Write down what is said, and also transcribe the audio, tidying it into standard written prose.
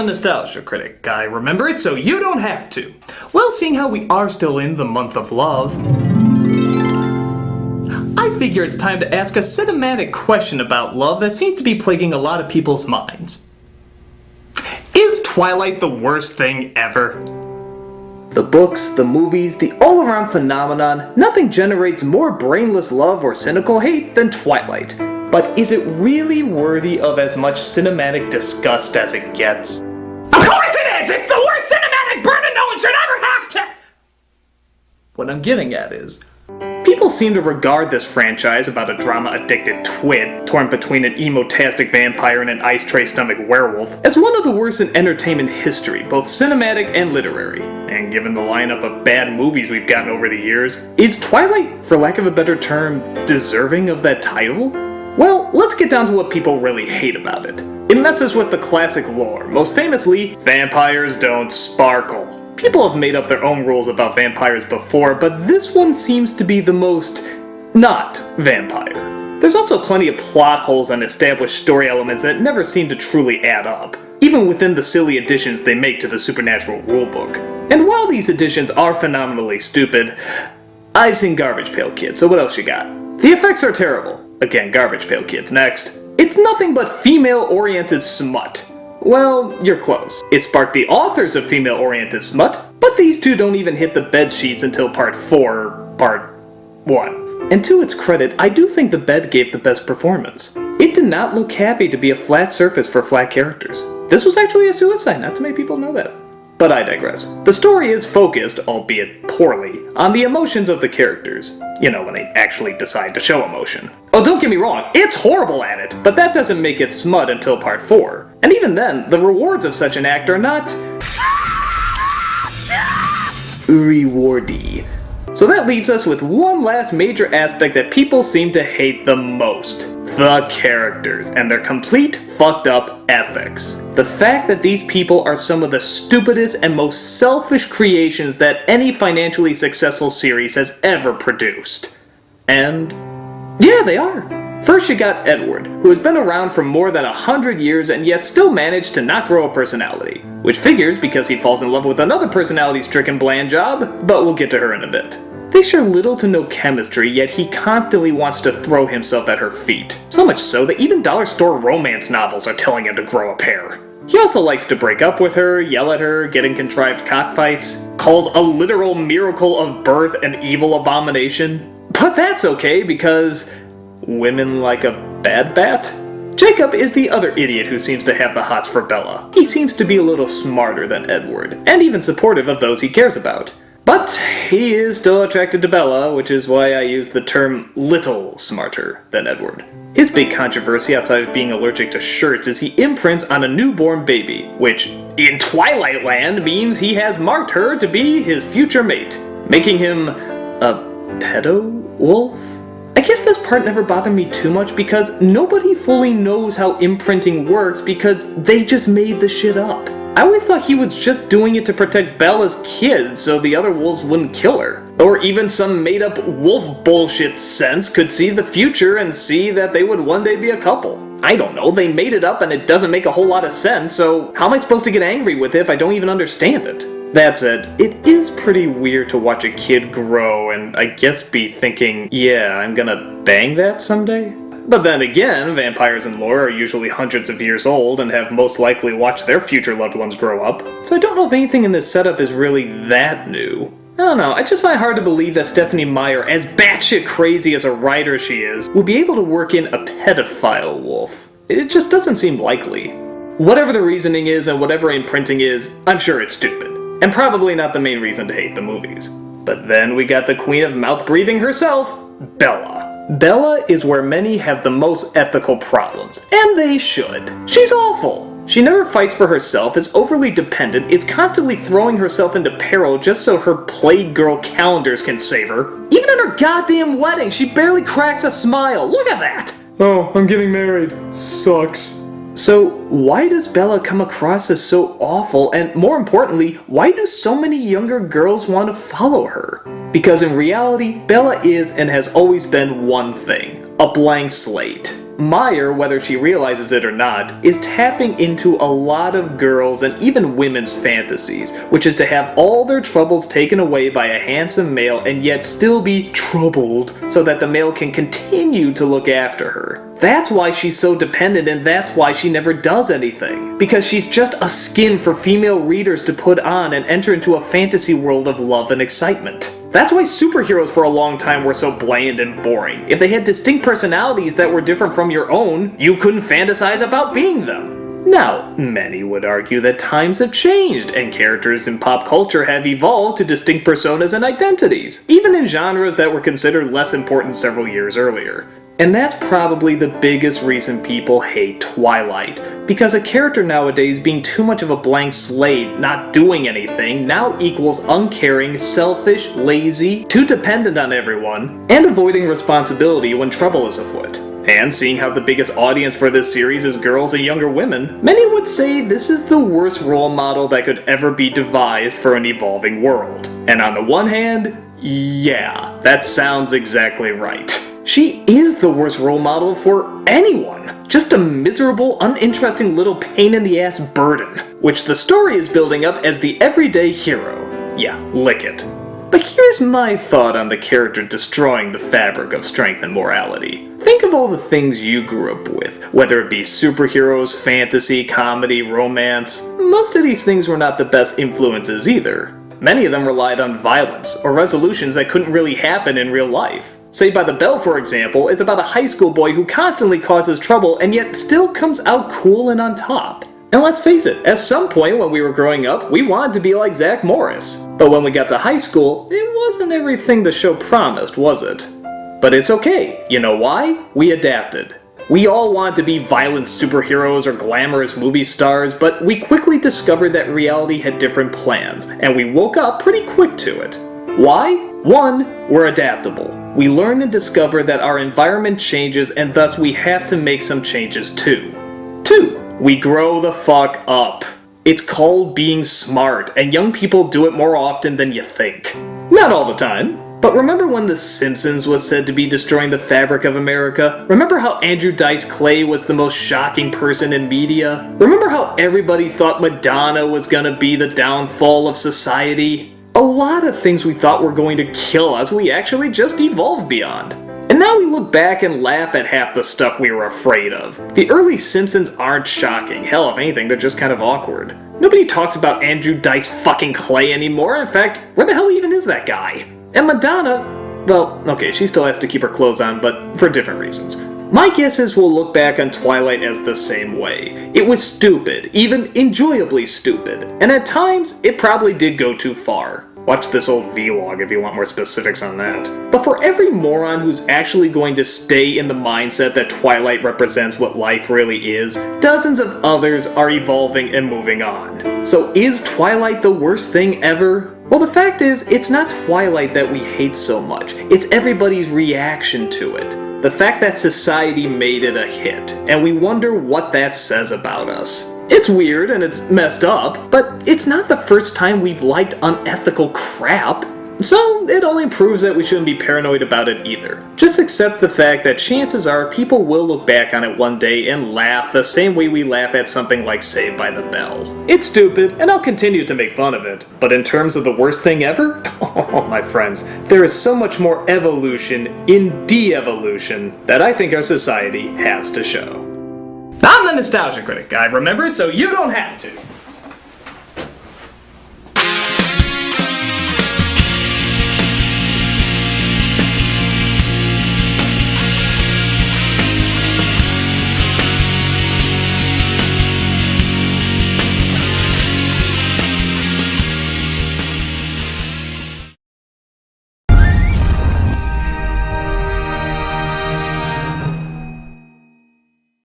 a nostalgia critic. I remember it so you don't have to. Well, seeing how we are still in the month of love, I figure it's time to ask a cinematic question about love that seems to be plaguing a lot of people's minds. Is Twilight the worst thing ever? The books, the movies, the all-around phenomenon, nothing generates more brainless love or cynical hate than Twilight. But is it really worthy of as much cinematic disgust as it gets? Of course it is! It's the worst cinematic burden no one should ever have to! What I'm getting at is, people seem to regard this franchise about a drama-addicted twit torn between an emo-tastic vampire and an ice-tray-stomach werewolf as one of the worst in entertainment history, both cinematic and literary. And given the lineup of bad movies we've gotten over the years, is Twilight, for lack of a better term, deserving of that title? Well, let's get down to what people really hate about it. It messes with the classic lore, most famously, vampires don't sparkle. People have made up their own rules about vampires before, but this one seems to be the most not vampire. There's also plenty of plot holes and established story elements that never seem to truly add up, even within the silly additions they make to the Supernatural rulebook. And while these additions are phenomenally stupid, I've seen Garbage Pail Kids, so what else you got? The effects are terrible. Again, Garbage Pail Kids next. It's nothing but female-oriented smut. Well, you're close. It sparked the authors of female-oriented smut, but these two don't even hit the bed sheets until part 4, part 1. And to its credit, I do think the bed gave the best performance. It did not look happy to be a flat surface for flat characters. This was actually a suicide, not too many people know that. But I digress. The story is focused, albeit poorly, on the emotions of the characters. You know, when they actually decide to show emotion. Oh, don't get me wrong, it's horrible at it, but that doesn't make it smut until part 4. And even then, the rewards of such an act are not rewardy. So that leaves us with one last major aspect that people seem to hate the most. The characters and their complete fucked up ethics. The fact that these people are some of the stupidest and most selfish creations that any financially successful series has ever produced. And yeah, they are. First you got Edward, who has been around for more than 100 years and yet still managed to not grow a personality. Which figures because he falls in love with another personality-stricken bland job, but we'll get to her in a bit. They share little to no chemistry, yet he constantly wants to throw himself at her feet. So much so that even dollar store romance novels are telling him to grow a pair. He also likes to break up with her, yell at her, get in contrived cockfights, calls a literal miracle of birth an evil abomination. But that's okay because women like a bad bat? Jacob is the other idiot who seems to have the hots for Bella. He seems to be a little smarter than Edward, and even supportive of those he cares about. But he is still attracted to Bella, which is why I use the term little smarter than Edward. His big controversy outside of being allergic to shirts is he imprints on a newborn baby, which in Twilight Land means he has marked her to be his future mate, making him a pedo-wolf? I guess this part never bothered me too much because nobody fully knows how imprinting works because they just made the shit up. I always thought he was just doing it to protect Bella's kids so the other wolves wouldn't kill her. Or even some made-up wolf bullshit sense could see the future and see that they would one day be a couple. I don't know, they made it up and it doesn't make a whole lot of sense, so how am I supposed to get angry with it if I don't even understand it? That said, it is pretty weird to watch a kid grow and I guess be thinking, yeah, I'm gonna bang that someday? But then again, vampires in lore are usually hundreds of years old and have most likely watched their future loved ones grow up, so I don't know if anything in this setup is really that new. I don't know, I just find it hard to believe that Stephenie Meyer, as batshit crazy as a writer she is, would be able to work in a pedophile wolf. It just doesn't seem likely. Whatever the reasoning is and whatever imprinting is, I'm sure it's stupid. And probably not the main reason to hate the movies. But then we got the queen of mouth-breathing herself, Bella. Bella is where many have the most ethical problems, and they should. She's awful. She never fights for herself, is overly dependent, is constantly throwing herself into peril just so her Plague Girl calendars can save her. Even at her goddamn wedding, she barely cracks a smile. Look at that! Oh, I'm getting married. Sucks. So, why does Bella come across as so awful, and more importantly, why do so many younger girls want to follow her? Because in reality, Bella is and has always been one thing, a blank slate. Meyer, whether she realizes it or not, is tapping into a lot of girls and even women's fantasies, which is to have all their troubles taken away by a handsome male and yet still be troubled so that the male can continue to look after her. That's why she's so dependent, and that's why she never does anything. Because she's just a skin for female readers to put on and enter into a fantasy world of love and excitement. That's why superheroes for a long time were so bland and boring. If they had distinct personalities that were different from your own, you couldn't fantasize about being them. Now, many would argue that times have changed, and characters in pop culture have evolved to distinct personas and identities, even in genres that were considered less important several years earlier. And that's probably the biggest reason people hate Twilight, because a character nowadays being too much of a blank slate, not doing anything, now equals uncaring, selfish, lazy, too dependent on everyone, and avoiding responsibility when trouble is afoot. And seeing how the biggest audience for this series is girls and younger women, many would say this is the worst role model that could ever be devised for an evolving world. And on the one hand, yeah, that sounds exactly right. She is the worst role model for anyone. Just a miserable, uninteresting little pain-in-the-ass burden, which the story is building up as the everyday hero. Yeah, lick it. But here's my thought on the character destroying the fabric of strength and morality. Think of all the things you grew up with, whether it be superheroes, fantasy, comedy, romance. Most of these things were not the best influences either. Many of them relied on violence, or resolutions that couldn't really happen in real life. Saved by the Bell, for example, is about a high school boy who constantly causes trouble and yet still comes out cool and on top. And let's face it, at some point when we were growing up, we wanted to be like Zach Morris. But when we got to high school, it wasn't everything the show promised, was it? But it's okay. You know why? We adapted. We all wanted to be violent superheroes or glamorous movie stars, but we quickly discovered that reality had different plans, and we woke up pretty quick to it. Why? 1, we're adaptable. We learn and discover that our environment changes, and thus we have to make some changes too. 2, we grow the fuck up. It's called being smart, and young people do it more often than you think. Not all the time. But remember when The Simpsons was said to be destroying the fabric of America? Remember how Andrew Dice Clay was the most shocking person in media? Remember how everybody thought Madonna was gonna be the downfall of society? A lot of things we thought were going to kill us, we actually just evolved beyond. And now we look back and laugh at half the stuff we were afraid of. The early Simpsons aren't shocking. Hell, if anything, they're just kind of awkward. Nobody talks about Andrew Dice fucking Clay anymore. In fact, where the hell even is that guy? And Madonna, well, okay, she still has to keep her clothes on, but for different reasons. My guess is we'll look back on Twilight as the same way. It was stupid, even enjoyably stupid, and at times, it probably did go too far. Watch this old vlog if you want more specifics on that. But for every moron who's actually going to stay in the mindset that Twilight represents what life really is, dozens of others are evolving and moving on. So is Twilight the worst thing ever? Well, the fact is, it's not Twilight that we hate so much. It's everybody's reaction to it. The fact that society made it a hit, and we wonder what that says about us. It's weird and it's messed up, but it's not the first time we've liked unethical crap. So it only proves that we shouldn't be paranoid about it either. Just accept the fact that chances are people will look back on it one day and laugh the same way we laugh at something like Saved by the Bell. It's stupid, and I'll continue to make fun of it. But in terms of the worst thing ever? Oh, my friends, there is so much more evolution in de-evolution that I think our society has to show. I'm the Nostalgia Critic, I remember it so you don't have to.